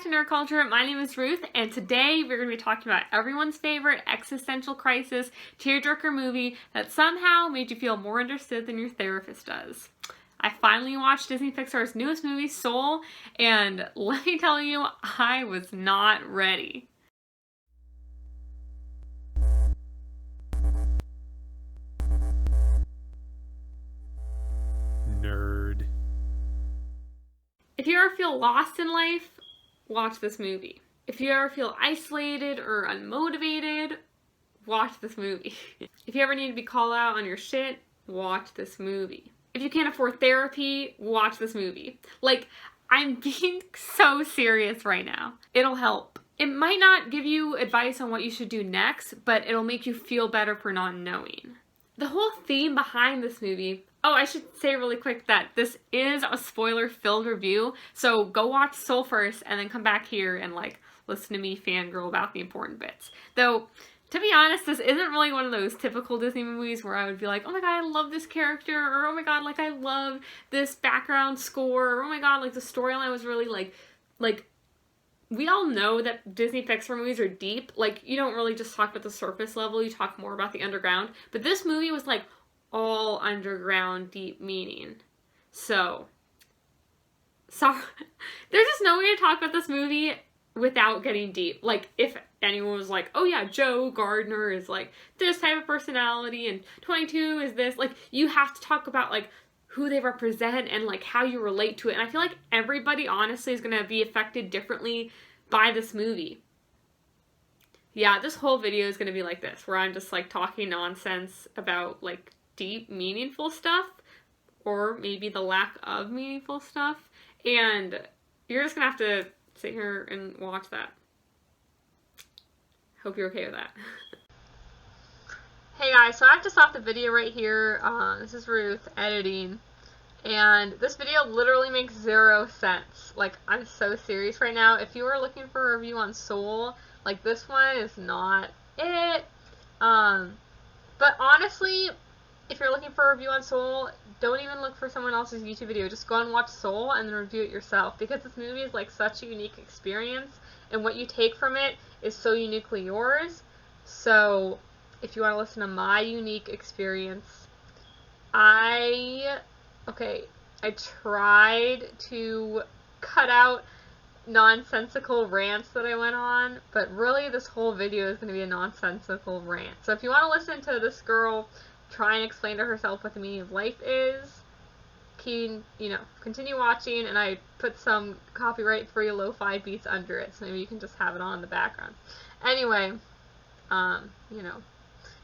back to Nerd Culture. My name is Ruth, and today we're going to be talking about everyone's favorite existential crisis tearjerker movie that somehow made you feel more understood than your therapist does. I finally watched Disney Pixar's newest movie, Soul, and let me tell you, I was not ready. Nerd. If you ever feel lost in life, watch this movie. If you ever feel isolated or unmotivated, watch this movie. If you ever need to be called out on your shit, watch this movie. If you can't afford therapy, watch this movie. Like, I'm being so serious right now. It'll help. It might not give you advice on what you should do next, but it'll make you feel better for not knowing. The whole theme behind this movie, oh, I should say really quick that this is a spoiler-filled review, so go watch Soul first and then come back here and listen to me fangirl about the important bits. Though, to be honest, this isn't really one of those typical Disney movies where I would be like, oh my god, I love this character, or oh my god, I love this background score, or oh my god, the storyline was really we all know that Disney Pixar movies are deep. You don't really just talk about the surface level, you talk more about the underground. But this movie was all underground deep meaning. So there's just no way to talk about this movie without getting deep. If anyone was like, oh yeah, Joe Gardner is this type of personality and 22 is this, you have to talk about who they represent and how you relate to it. And I feel like everybody honestly is going to be affected differently by this movie. Yeah, this whole video is going to be like this, where I'm just talking nonsense about deep, meaningful stuff, or maybe the lack of meaningful stuff. And you're just going to have to sit here and watch that. Hope you're okay with that. Hey guys, so I've just stopped the video right here. This is Ruth editing, and this video literally makes zero sense. I'm so serious right now. If you are looking for a review on Soul, this one is not it. But honestly, if you're looking for a review on Soul, don't even look for someone else's YouTube video. Just go and watch Soul and then review it yourself, because this movie is such a unique experience, and what you take from it is so uniquely yours. So if you want to listen to my unique experience, I tried to cut out nonsensical rants that I went on, but really this whole video is going to be a nonsensical rant. So if you want to listen to this girl try and explain to herself what the meaning of life is, continue watching, and I put some copyright-free lo-fi beats under it, so maybe you can just have it on in the background. Anyway,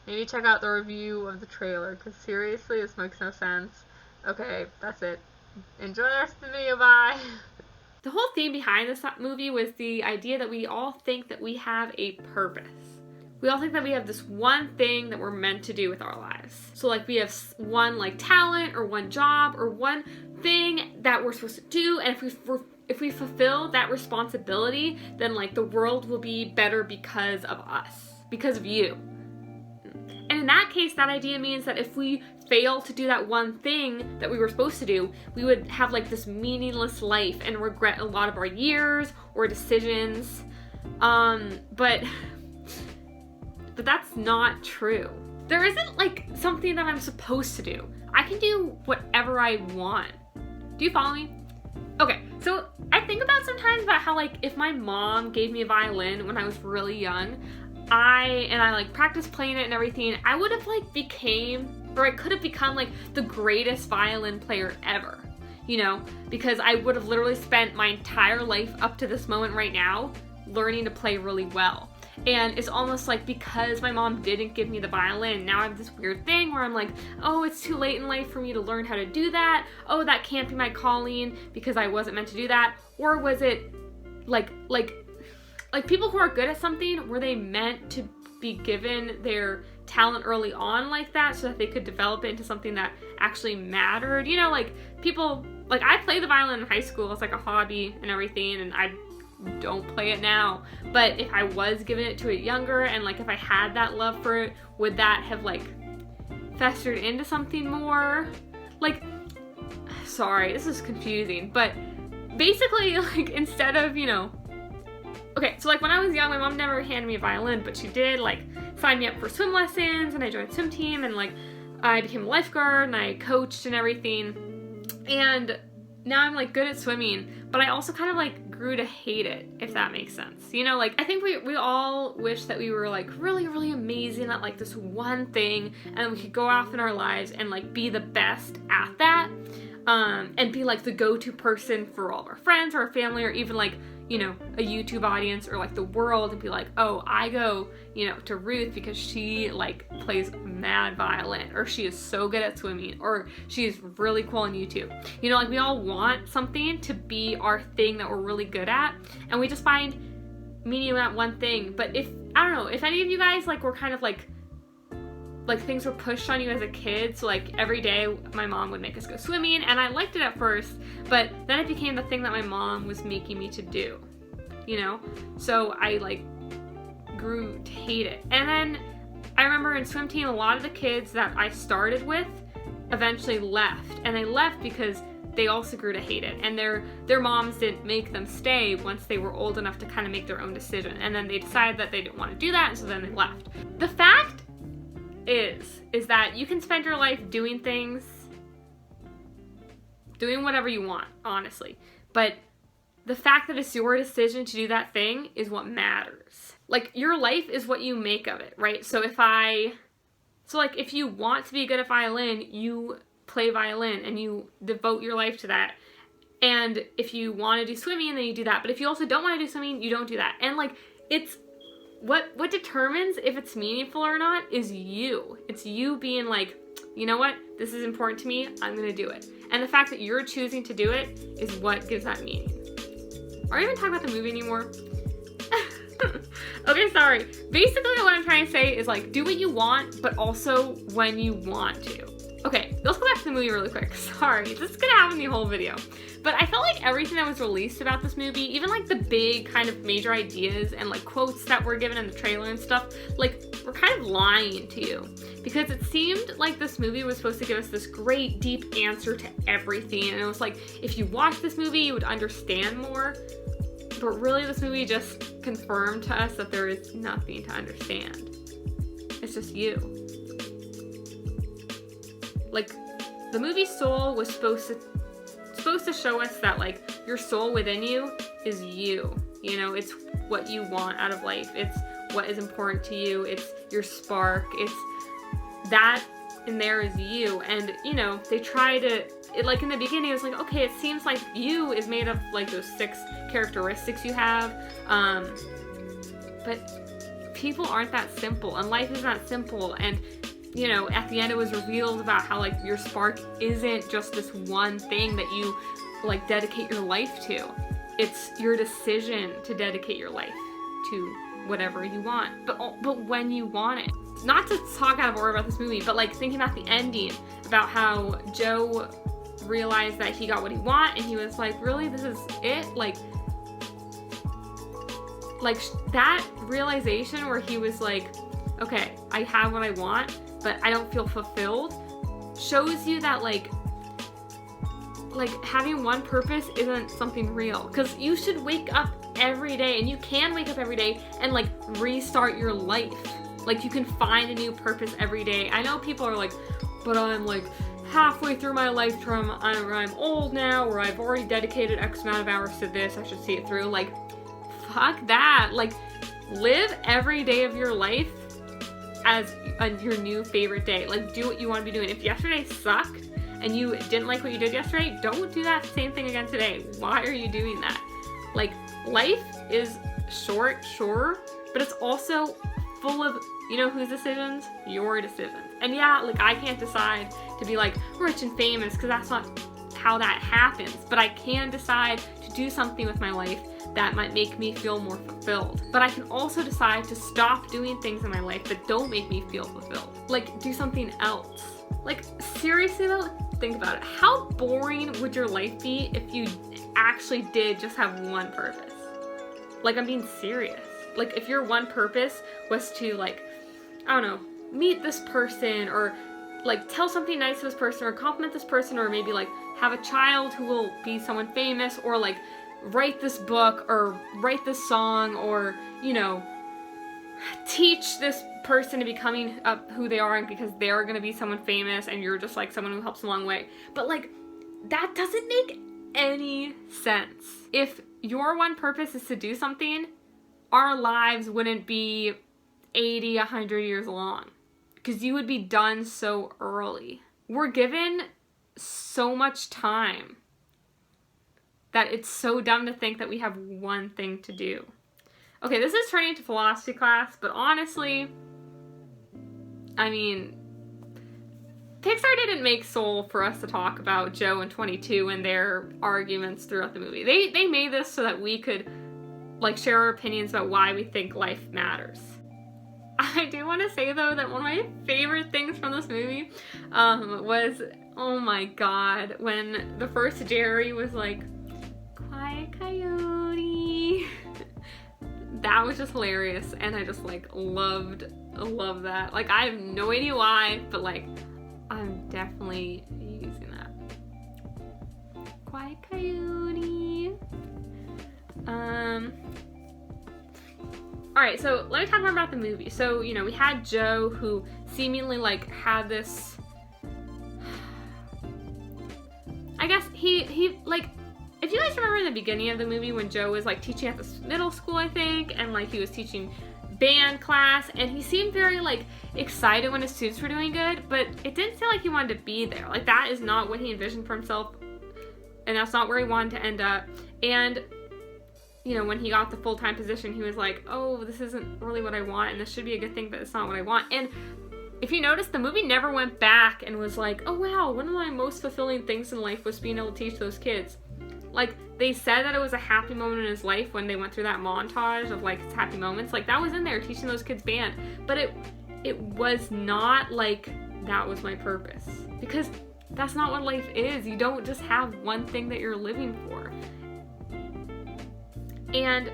maybe check out the review of the trailer, because seriously, this makes no sense. Okay, that's it. Enjoy the rest of the video, bye! The whole theme behind this movie was the idea that we all think that we have a purpose. We all think that we have this one thing that we're meant to do with our lives. So we have one talent, or one job, or one thing that we're supposed to do, and if we fulfill that responsibility, then the world will be better because of us, because of you. And in that case, that idea means that if we fail to do that one thing that we were supposed to do, we would have this meaningless life and regret a lot of our years or decisions. But that's not true. There isn't something that I'm supposed to do. I can do whatever I want. Do you follow me? Okay, so I think about sometimes about how if my mom gave me a violin when I was really young, I practiced playing it and everything, I would have I could have become the greatest violin player ever, because I would have literally spent my entire life up to this moment right now learning to play really well. And it's almost because my mom didn't give me the violin, now I have this weird thing where I'm oh, it's too late in life for me to learn how to do that. Oh, that can't be my calling because I wasn't meant to do that. Or was it people who are good at something, were they meant to be given their talent early on that so that they could develop it into something that actually mattered? People, I played the violin in high school as a hobby and everything, and I don't play it now, but if I was given it to it younger, and if I had that love for it, would that have festered into something more? Sorry, this is confusing, but basically instead of Okay, so like when I was young, my mom never handed me a violin, but she did like sign me up for swim lessons, and I joined swim team, and like I became a lifeguard and I coached and everything. And now I'm like good at swimming, but I also kind of like grew to hate it, if that makes sense. You know, like I think we all wish that we were like really, really amazing at like this one thing, and we could go off in our lives and like be the best at that, and be like the go-to person for all of our friends or our family, or even like, you know, a YouTube audience or like the world, and be like, oh, I go, you know, to Ruth because she like plays mad violin, or she is so good at swimming, or she's really cool on YouTube. You know, like we all want something to be our thing that we're really good at, and we just find meaning in that one thing. But if, I don't know, if any of you guys like were kind of like things were pushed on you as a kid, so like every day my mom would make us go swimming, and I liked it at first, but then it became the thing that my mom was making me to do, you know? So I like grew to hate it. And then I remember in swim team, a lot of the kids that I started with eventually left, and they left because they also grew to hate it, and their moms didn't make them stay once they were old enough to kind of make their own decision, and then they decided that they didn't want to do that, and so then they left. The fact is that you can spend your life doing things, doing whatever you want, honestly. But the fact that it's your decision to do that thing is what matters. Like, your life is what you make of it, right? So like if you want to be good at violin, you play violin and you devote your life to that. And if you want to do swimming, then you do that. But if you also don't want to do swimming, you don't do that. And like, it's what determines if it's meaningful or not is you. It's you being like, you know what, this is important to me, I'm gonna do it. And the fact that you're choosing to do it is what gives that meaning. Are you even talking about the movie anymore? Okay, sorry. Basically what I'm trying to say is like, do what you want, but also when you want to. Okay, let's go back to the movie really quick. Sorry, this is gonna happen the whole video. But I felt like everything that was released about this movie, even like the big kind of major ideas and like quotes that were given in the trailer and stuff, like were kind of lying to you. Because it seemed like this movie was supposed to give us this great deep answer to everything. And it was like, if you watch this movie, you would understand more. But really this movie just confirmed to us that there is nothing to understand. It's just you. Like, the movie Soul was supposed to show us that like your soul within you is you. You know, it's what you want out of life. It's what is important to you. It's your spark. It's that in there is you. And you know, they try to, like in the beginning it was like, okay, it seems like you is made of like those 6 characteristics you have, but people aren't that simple, and life is not simple. And you know, at the end it was revealed about how like your spark isn't just this one thing that you like dedicate your life to. It's your decision to dedicate your life to whatever you want, but when you want it. Not to talk out of order about this movie, but like thinking about the ending, about how Joe realized that he got what he wanted, and he was like, really, this is it? Like that realization where he was like, okay, I have what I want, but I don't feel fulfilled, shows you that like having one purpose isn't something real. Because you should wake up every day, and you can wake up every day and like restart your life. Like you can find a new purpose every day. I know people are like, but I'm like halfway through my life term, I'm old now, or I've already dedicated X amount of hours to this, I should see it through. Like, fuck that. Like, live every day of your life as your new favorite day. Like, do what you want to be doing. If yesterday sucked and you didn't like what you did yesterday, don't do that same thing again today. Why are you doing that? Like, life is short, sure, but it's also full of, you know, whose decisions? Your decisions. And yeah, like, I can't decide to be like rich and famous, because that's not how that happens, but I can decide to do something with my life that might make me feel more fulfilled. But I can also decide to stop doing things in my life that don't make me feel fulfilled. Like, do something else. Like, seriously though, think about it. How boring would your life be if you actually did just have one purpose? Like, I'm being serious. Like, if your one purpose was to, like, I don't know, meet this person, or like tell something nice to this person, or compliment this person, or maybe like have a child who will be someone famous, or like write this book or write this song or, you know, teach this person to becoming who they are because they're going to be someone famous and you're just like someone who helps along the way. But like, that doesn't make any sense. If your one purpose is to do something, our lives wouldn't be 80, 100 years long because you would be done so early. We're given so much time that it's so dumb to think that we have one thing to do. Okay, this is turning into philosophy class, but honestly, I mean, Pixar didn't make Soul for us to talk about Joe and 22 and their arguments throughout the movie. They made this so that we could like share our opinions about why we think life matters. I do want to say though that one of my favorite things from this movie was, oh my god, when the first Jerry was like, quiet coyote. That was just hilarious, and I just like loved that. Like, I have no idea why, but like I'm definitely using that. Quiet coyote. Alright, so let me talk more about the movie. So, you know, we had Joe who seemingly like had this, I guess he like, if you guys remember in the beginning of the movie when Joe was like teaching at this middle school, I think, and like he was teaching band class, and he seemed very like excited when his students were doing good, but it didn't seem like he wanted to be there. Like, that is not what he envisioned for himself, and that's not where he wanted to end up. And you know, when he got the full-time position, he was like, oh, this isn't really what I want, and this should be a good thing, but it's not what I want. And if you notice, the movie never went back and was like, oh wow, one of my most fulfilling things in life was being able to teach those kids. Like, they said that it was a happy moment in his life when they went through that montage of like his happy moments. Like, that was in there, teaching those kids band. But it was not like that was my purpose, because that's not what life is. You don't just have one thing that you're living for. And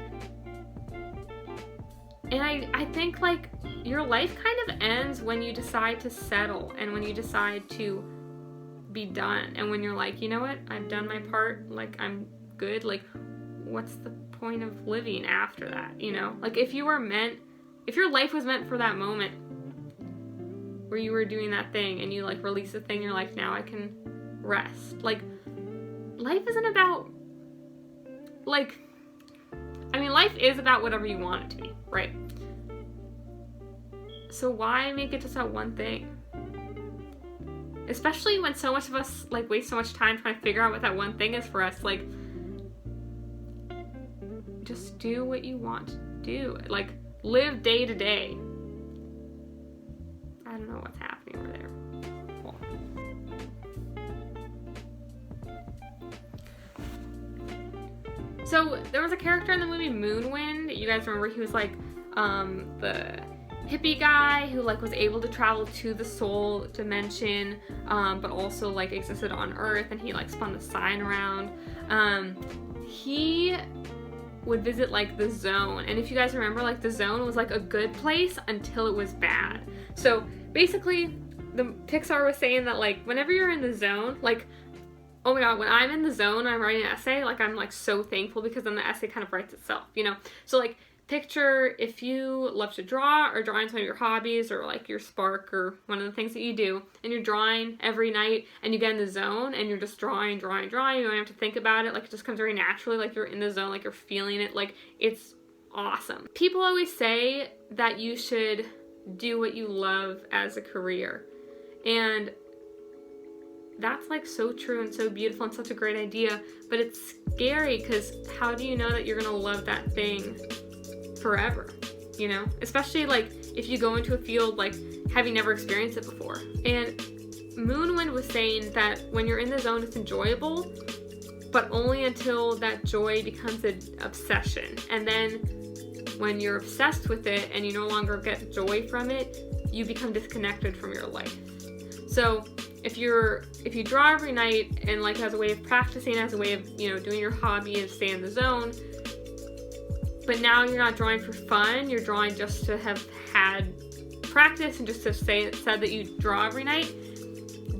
I think like your life kind of ends when you decide to settle and when you decide to be done, and when you're like, you know what, I've done my part, like I'm good, like what's the point of living after that, you know? Like, if your life was meant for that moment where you were doing that thing and you like release the thing, you're like, now I can rest. Like, life isn't about like, I mean, life is about whatever you want it to be, right? So why make it just that one thing? Especially when so much of us like waste so much time trying to figure out what that one thing is for us. Like, just do what you want to do. Like, live day to day. I don't know what's happening over there. Cool. So there was a character in the movie Moonwind. You guys remember he was like the hippie guy who like was able to travel to the soul dimension, but also like existed on Earth, and he like spun the sign around. He would visit like the zone, and if you guys remember, like the zone was like a good place until it was bad. So basically the Pixar was saying that like whenever you're in the zone, like, oh my god, when I'm in the zone, I'm writing an essay, like I'm like so thankful, because then the essay kind of writes itself, you know? So like, picture if you love to draw, or drawing's one of your hobbies, or like your spark, or one of the things that you do, and you're drawing every night, and you get in the zone, and you're just drawing, you don't have to think about it, like it just comes very naturally, like you're in the zone, like you're feeling it, like it's awesome. People always say that you should do what you love as a career, and that's like so true and so beautiful and such a great idea, but it's scary, because how do you know that you're gonna love that thing forever, you know? Especially like if you go into a field like having never experienced it before. And Moonwind was saying that when you're in the zone, it's enjoyable, but only until that joy becomes an obsession. And then when you're obsessed with it and you no longer get joy from it, you become disconnected from your life. So if you draw every night and like as a way of practicing, as a way of, you know, doing your hobby and stay in the zone, but now you're not drawing for fun, you're drawing just to have had practice and just to said that you draw every night,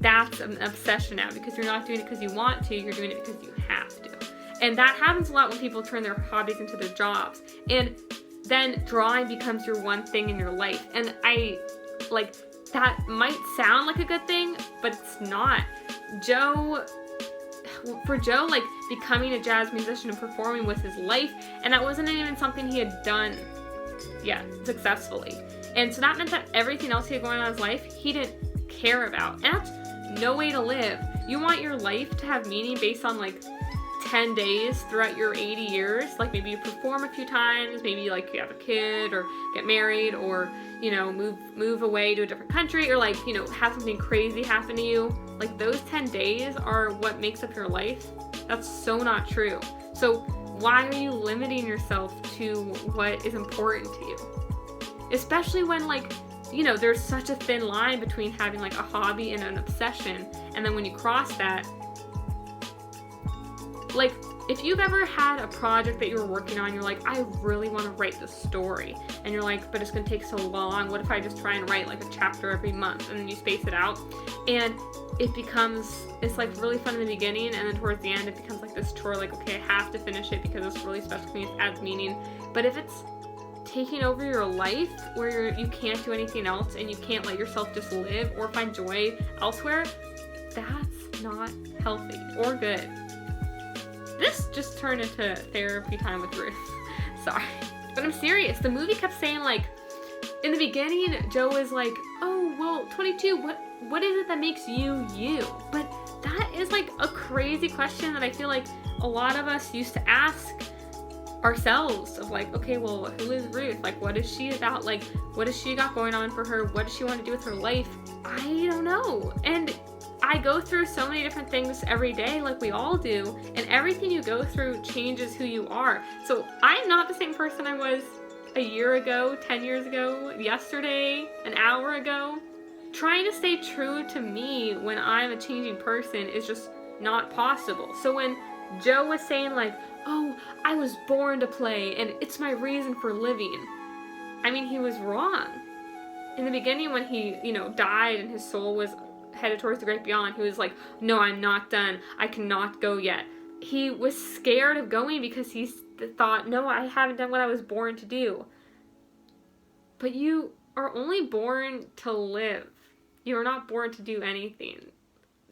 that's an obsession now, because you're not doing it because you want to, you're doing it because you have to. And that happens a lot when people turn their hobbies into their jobs. And then drawing becomes your one thing in your life. And that might sound like a good thing, but it's not. For Joe, like, becoming a jazz musician and performing was his life, and that wasn't even something he had done yet successfully. And so that meant that everything else he had going on in his life, he didn't care about. And that's no way to live. You want your life to have meaning based on, like, 10 days throughout your 80 years. Like, maybe you perform a few times, maybe, like, you have a kid, or get married, or, you know, move away to a different country, or, like, you know, have something crazy happen to you. Like, those 10 days are what makes up your life. That's so not true. So why are you limiting yourself to what is important to you? Especially when, like, you know, there's such a thin line between having, like, a hobby and an obsession, and then when you cross that, like, if you've ever had a project that you were working on, you're like, I really want to write this story, and you're like, but it's going to take so long, what if I just try and write, like, a chapter every month, and then you space it out, and it's, like, really fun in the beginning, and then towards the end, it becomes, like, this chore, like, okay, I have to finish it because it's really special to me, it adds meaning. But if it's taking over your life, where you can't do anything else, and you can't let yourself just live or find joy elsewhere, that's not healthy or good. This just turned into therapy time with Ruth. Sorry. But I'm serious. The movie kept saying, like, in the beginning, Joe was like, oh, well, 22, what is it that makes you you? But that is, like, a crazy question that I feel like a lot of us used to ask ourselves, of like, okay, well, who is Ruth? Like, what is she about? Like, what has she got going on for her? What does she want to do with her life? I don't know. And I go through so many different things every day, like we all do, and everything you go through changes who you are. So I'm not the same person I was a year ago, 10 years ago, yesterday, an hour ago. Trying to stay true to me when I'm a changing person is just not possible. So when Joe was saying, like, oh, I was born to play and it's my reason for living, I mean, he was wrong. In the beginning, when he, you know, died and his soul was headed towards the great beyond, he was like, no, I'm not done, I cannot go yet. He was scared of going because he thought, no, I haven't done what I was born to do. But you are only born to live. You are not born to do anything.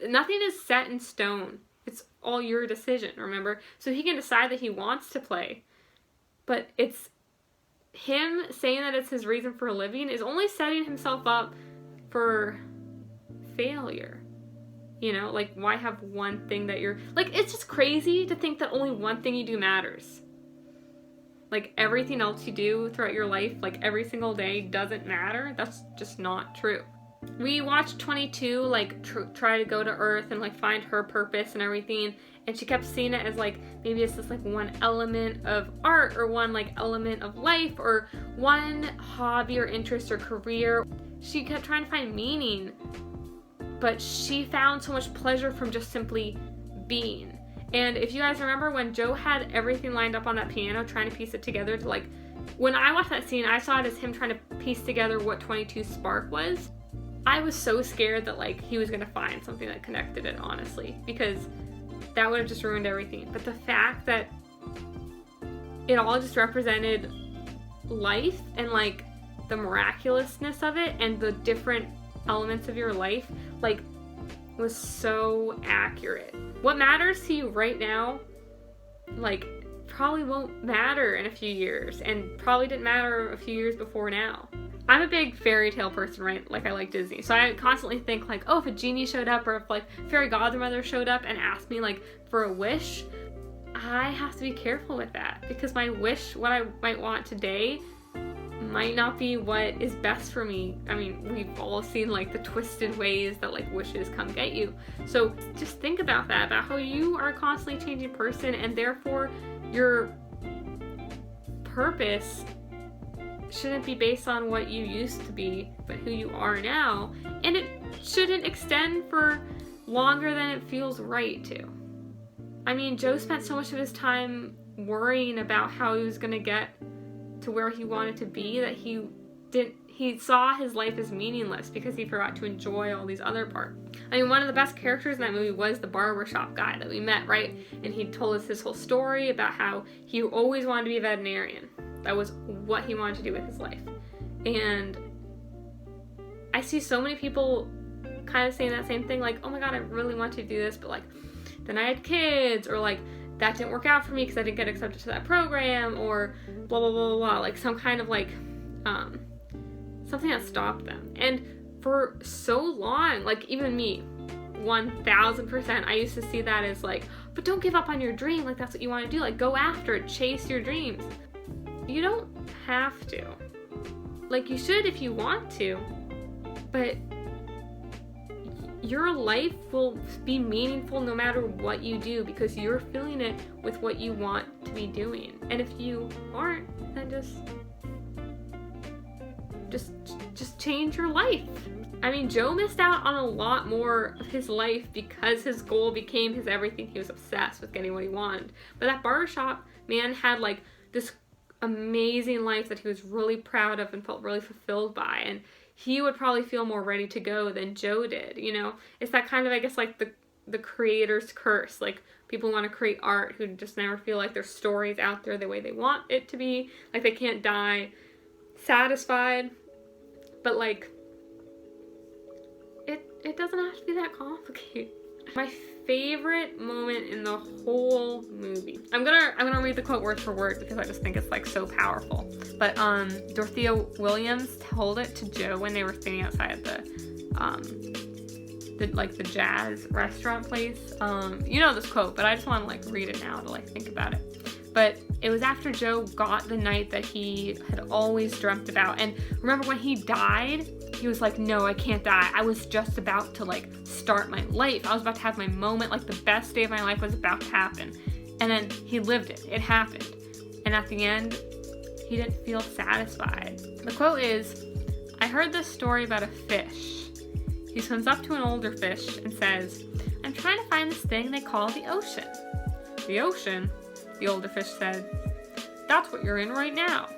Nothing is set in stone. It's all your decision, remember? So he can decide that he wants to play, but it's him saying that it's his reason for living is only setting himself up for failure. You know, like, why have one thing that you're, like, it's just crazy to think that only one thing you do matters. Like, everything else you do throughout your life, like, every single day doesn't matter. That's just not true. We watched 22, like, try to go to Earth and, like, find her purpose and everything, and she kept seeing it as, like, maybe it's just, like, one element of art, or one, like, element of life, or one hobby or interest or career. She kept trying to find meaning, but she found so much pleasure from just simply being. And if you guys remember when Joe had everything lined up on that piano, trying to piece it together to, like, when I watched that scene, I saw it as him trying to piece together what 22's spark was. I was so scared that, like, he was gonna find something that connected it, honestly, because that would have just ruined everything. But the fact that it all just represented life and, like, the miraculousness of it and the different elements of your life, like, was so accurate. What matters to you right now, like, probably won't matter in a few years, and probably didn't matter a few years before now. I'm a big fairy tale person, right? Like, I like Disney. So I constantly think, like, oh, if a genie showed up, or if, like, fairy godmother showed up and asked me, like, for a wish, I have to be careful with that, because my wish, what I might want today, might not be what is best for me. I mean, we've all seen, like, the twisted ways that, like, wishes come get you. So just think about that, about how you are a constantly changing person, and therefore your purpose shouldn't be based on what you used to be, but who you are now. And it shouldn't extend for longer than it feels right to. I mean, Joe spent so much of his time worrying about how he was gonna get to where he wanted to be that he he saw his life as meaningless because he forgot to enjoy all these other parts. I mean, one of the best characters in that movie was the barbershop guy that we met, right? And he told us his whole story about how he always wanted to be a veterinarian. That was what he wanted to do with his life. And I see so many people kind of saying that same thing, like, oh my god, I really want to do this, but like, then I had kids, or like, that didn't work out for me because I didn't get accepted to that program, or blah, blah, blah, blah, blah. Like some kind of like, something that stopped them. And for so long, like even me, 1000%, I used to see that as like, but don't give up on your dream, like that's what you want to do, like go after it, chase your dreams. You don't have to. Like you should if you want to, but your life will be meaningful no matter what you do because you're filling it with what you want to be doing. And if you aren't, then just change your life. I mean, Joe missed out on a lot more of his life because his goal became his everything. He was obsessed with getting what he wanted. But that barbershop man had like this amazing life that he was really proud of and felt really fulfilled by. And he would probably feel more ready to go than Joe did, you know? It's that kind of, I guess, like the creator's curse. Like, people want to create art who just never feel like their story's out there the way they want it to be. Like, they can't die satisfied. But, like, it doesn't have to be that complicated. My favorite moment in the whole movie. I'm gonna read the quote word for word because I just think it's like so powerful. But Dorothea Williams told it to Joe when they were standing outside the jazz restaurant place. You know this quote, but I just want to like read it now to like think about it. But it was after Joe got the night that he had always dreamt about. And remember when he died, he was like, no, I can't die. I was just about to like start my life. I was about to have my moment, like the best day of my life was about to happen. And then he lived it. It happened. And at the end, he didn't feel satisfied. The quote is, I heard this story about a fish. He swims up to an older fish and says, I'm trying to find this thing they call the ocean. The ocean? The older fish said, that's what you're in right now.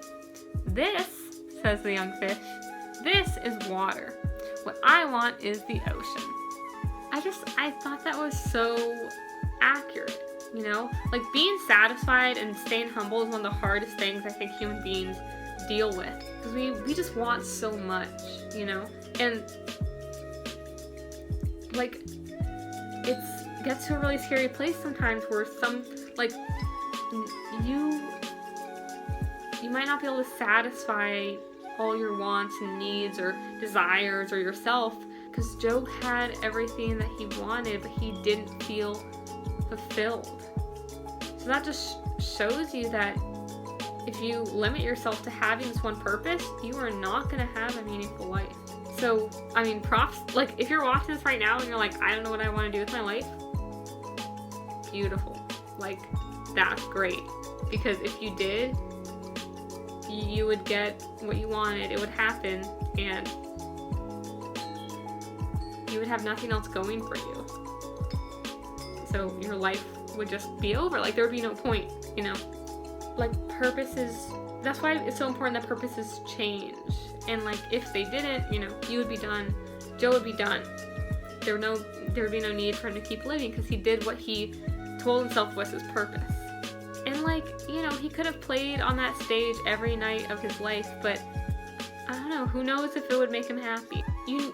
This, says the young fish, this is water. What I want is the ocean. I thought that was so accurate, you know? Like being satisfied and staying humble is one of the hardest things I think human beings deal with. Because we just want so much, you know? And like, it gets to a really scary place sometimes where like, you might not be able to satisfy all your wants and needs or desires or yourself because Joe had everything that he wanted, but he didn't feel fulfilled. So that just shows you that if you limit yourself to having this one purpose, you are not going to have a meaningful life. So, I mean, props, like if you're watching this right now and you're like, I don't know what I want to do with my life, beautiful. Like, that's great. Because if you did, you would get what you wanted, it would happen, and you would have nothing else going for you. So your life would just be over. Like, there would be no point, you know? Like, that's why it's so important that purposes change. And, like, if they didn't, you know, you would be done. Joe would be done. There would be no need for him to keep living because he did what he told himself was his purpose. And like, you know, he could have played on that stage every night of his life, but I don't know, who knows if it would make him happy. You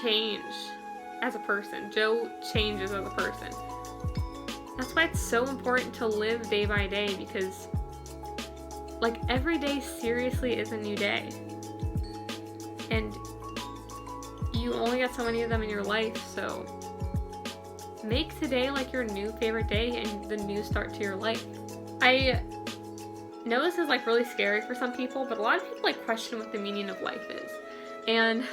change as a person. Joe changes as a person. That's why it's so important to live day by day because like every day seriously is a new day. And you only get so many of them in your life, so make today like your new favorite day and the new start to your life. I know this is like really scary for some people, but a lot of people like question what the meaning of life is. And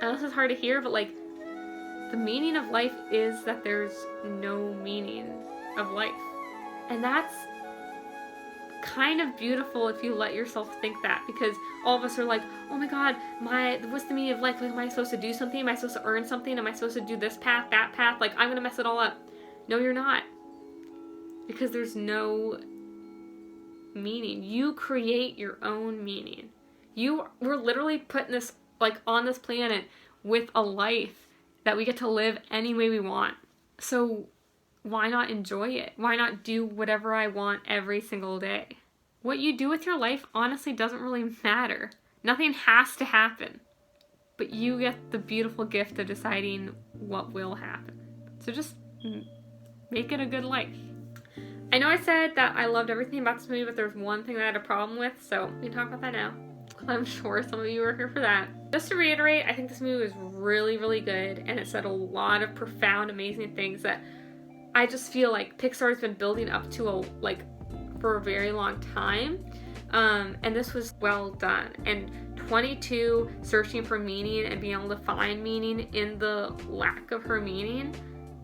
I know this is hard to hear, but like the meaning of life is that there's no meaning of life. And that's kind of beautiful if you let yourself think that, because all of us are like, oh my god, what's the meaning of life? Like, am I supposed to do something? Am I supposed to earn something? Am I supposed to do this path, that path? Like, I'm gonna mess it all up. No, you're not. Because there's no meaning. You create your own meaning. we're literally put in this, like, on this planet with a life that we get to live any way we want. So why not enjoy it? Why not do whatever I want every single day? What you do with your life honestly doesn't really matter. Nothing has to happen. But you get the beautiful gift of deciding what will happen. So just make it a good life. I know I said that I loved everything about this movie, but there's one thing that I had a problem with, so we can talk about that now. I'm sure some of you are here for that. Just to reiterate, I think this movie was really, really good, and it said a lot of profound, amazing things that I just feel like Pixar's been building up to for a very long time. And this was well done. And 22 searching for meaning and being able to find meaning in the lack of her meaning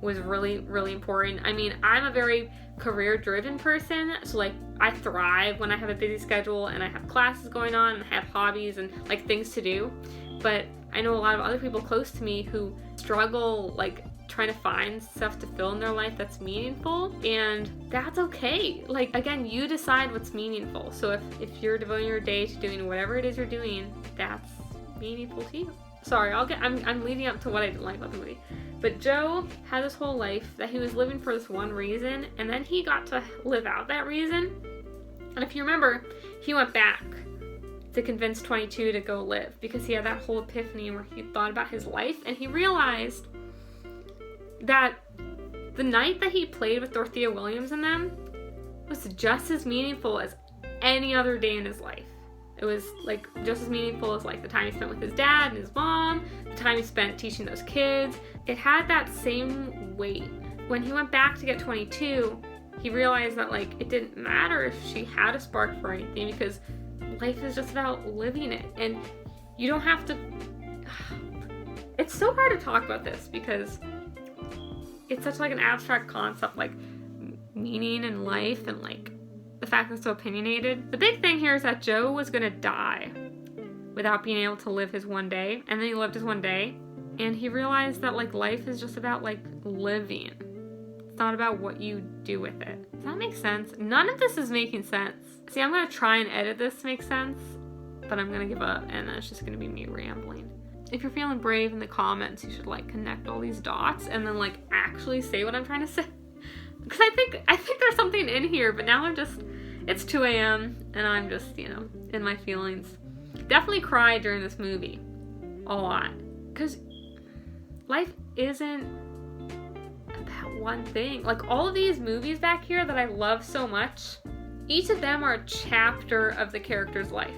was really, really important. I mean, I'm a very career-driven person, so like I thrive when I have a busy schedule and I have classes going on and I have hobbies and like things to do. But I know a lot of other people close to me who struggle like trying to find stuff to fill in their life that's meaningful, and that's okay. Like, again, you decide what's meaningful. So if you're devoting your day to doing whatever it is you're doing, that's meaningful to you. Sorry, I'm leading up to what I didn't like about the movie. But Joe had this whole life that he was living for this one reason, and then he got to live out that reason. And if you remember, he went back to convince 22 to go live because he had that whole epiphany where he thought about his life, and he realized that the night that he played with Dorothea Williams and them was just as meaningful as any other day in his life. It was like just as meaningful as like the time he spent with his dad and his mom, the time he spent teaching those kids. It had that same weight. When he went back to get 22, he realized that like it didn't matter if she had a spark for anything because life is just about living it. And you don't have to... It's so hard to talk about this because it's such like an abstract concept, like meaning in life and like the fact that it's so opinionated. The big thing here is that Joe was gonna die without being able to live his one day, and then he lived his one day, and he realized that like life is just about like living. It's not about what you do with it. Does that make sense? None of this is making sense. See, I'm gonna try and edit this to make sense, but I'm gonna give up, and then it's just gonna be me rambling. If you're feeling brave in the comments, you should like connect all these dots and then like actually say what I'm trying to say. Because I think there's something in here, but now it's 2 a.m. and I'm just, you know, in my feelings. Definitely cried during this movie. A lot. Because life isn't about one thing. Like all of these movies back here that I love so much, each of them are a chapter of the character's life.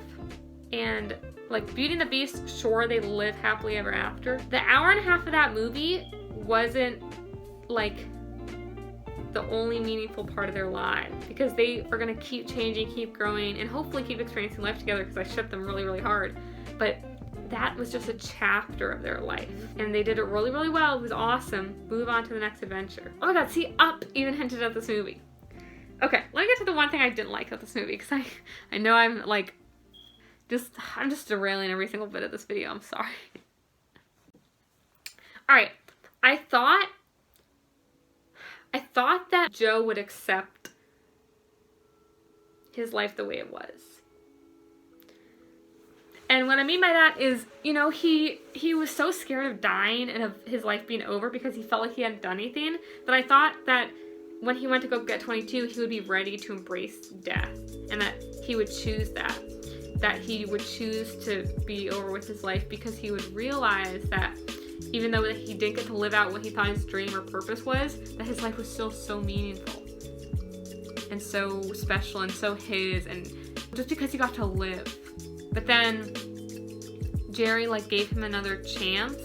And like Beauty and the Beast, sure, they live happily ever after. The hour and a half of that movie wasn't like the only meaningful part of their lives because they are going to keep changing, keep growing, and hopefully keep experiencing life together because I shipped them really, really hard. But that was just a chapter of their life. And they did it really, really well. It was awesome. Move on to the next adventure. Oh my god, see, Up even hinted at this movie. Okay, let me get to the one thing I didn't like about this movie because I know I'm like I'm just derailing every single bit of this video. I'm sorry. Alright, I thought that Joe would accept his life the way it was. And what I mean by that is, you know, he was so scared of dying and of his life being over because he felt like he hadn't done anything, that I thought that when he went to go get 22, he would be ready to embrace death and that he would choose that he would choose to be over with his life because he would realize that even though he didn't get to live out what he thought his dream or purpose was, that his life was still so meaningful and so special and so his, and just because he got to live. But then Jerry like gave him another chance,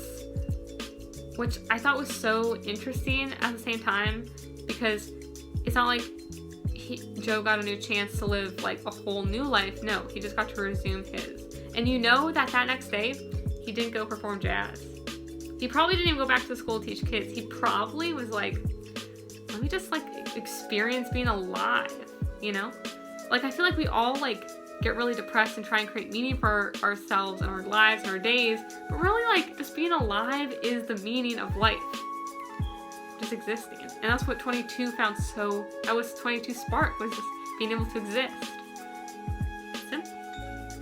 which I thought was so interesting at the same time because it's not like Joe got a new chance to live like a whole new life. No, he just got to resume his. And you know that next day, he didn't go perform jazz. He probably didn't even go back to the school to teach kids. He probably was like, let me just like experience being alive, you know? Like I feel like we all like get really depressed and try and create meaning for ourselves and our lives and our days, but really like just being alive is the meaning of life. Just existing. And that's what 22 found that was 22's spark, was just being able to exist. Simple.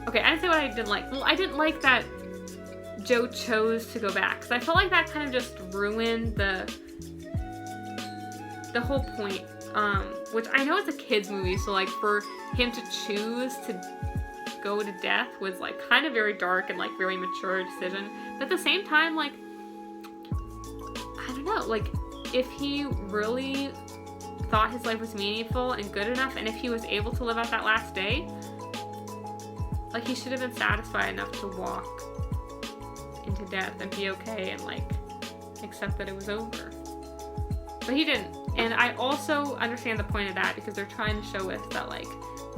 Okay, I didn't say what I didn't like. Well, I didn't like that Joe chose to go back, because I felt like that kind of just ruined the whole point. Which I know it's a kid's movie, so like for him to choose to go to death was like kind of very dark and like very mature decision. But at the same time, like, I don't know, like if he really thought his life was meaningful and good enough, and if he was able to live out that last day, like he should have been satisfied enough to walk into death and be okay and like accept that it was over. But he didn't. And I also understand the point of that, because they're trying to show us that like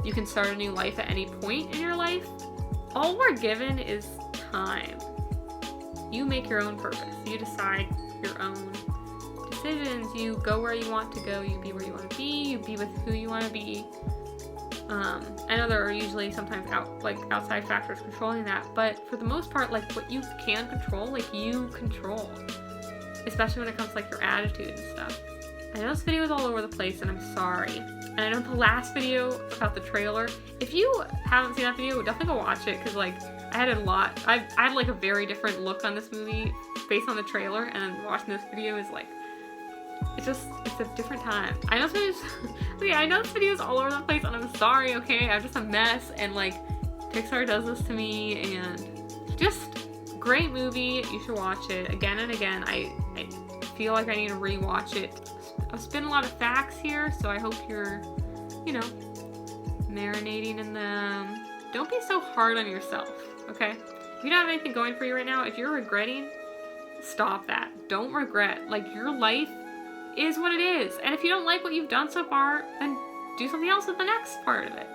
you can start a new life at any point in your life. All we're given is time. You make your own purpose. You decide your own decisions. You go where you want to go. You be where you want to be. You be with who you want to be. I know there are usually sometimes outside factors controlling that, but for the most part, like what you can control, like you control. Especially when it comes to like your attitude and stuff. I know this video is all over the place, and I'm sorry. And I know the last video about the trailer, if you haven't seen that video, definitely go watch it, because like I had I had like a very different look on this movie based on the trailer, and then watching this video is like, it's a different time. I know this video is all over the place, and I'm sorry, okay? I'm just a mess, and like Pixar does this to me, and just great movie. You should watch it again and again. I feel like I need to rewatch it. I've spent a lot of facts here, so I hope you're, you know, marinating in them. Don't be so hard on yourself, okay? If you don't have anything going for you right now, if you're regretting, stop that. Don't regret. Like, your life is what it is. And if you don't like what you've done so far, then do something else with the next part of it.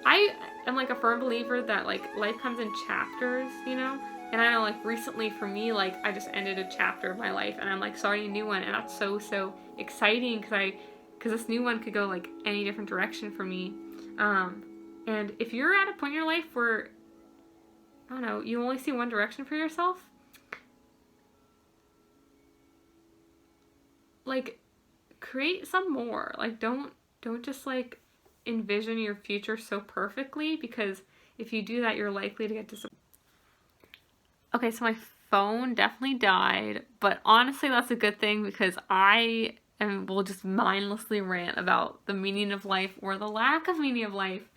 I am like a firm believer that like life comes in chapters, you know? And I know like recently for me, like I just ended a chapter of my life, and I'm like starting a new one, and that's so exciting, because this new one could go like any different direction for me. And if you're at a point in your life where, I don't know, you only see one direction for yourself, like create some more. Like don't just like envision your future so perfectly, because if you do that, you're likely to get disappointed. Okay, so my phone definitely died, but honestly that's a good thing, because I will just mindlessly rant about the meaning of life or the lack of meaning of life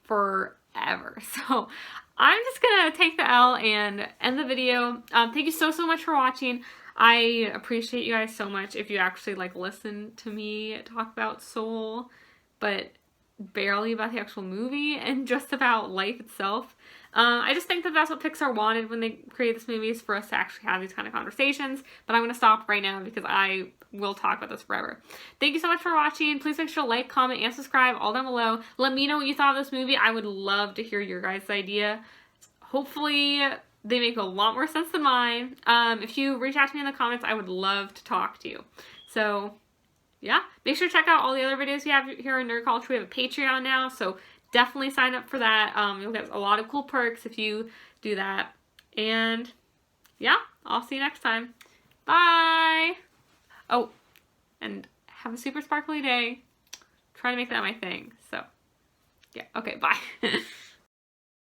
forever. So I'm just gonna take the L and end the video. Thank you so much for watching. I appreciate you guys so much if you actually like listen to me talk about Soul, but barely about the actual movie and just about life itself. I just think that that's what Pixar wanted when they created this movie, is for us to actually have these kind of conversations. But I'm going to stop right now, because I will talk about this forever. Thank you so much for watching. Please make sure to like, comment, and subscribe all down below. Let me know what you thought of this movie. I would love to hear your guys' idea. Hopefully they make a lot more sense than mine. If you reach out to me in the comments, I would love to talk to you. So yeah, make sure to check out all the other videos we have here in Nerd Culture. We have a Patreon now, so definitely sign up for that. You'll get a lot of cool perks if you do that. And yeah, I'll see you next time. Bye! Oh, and have a super sparkly day. Try to make that my thing. So yeah, okay, bye.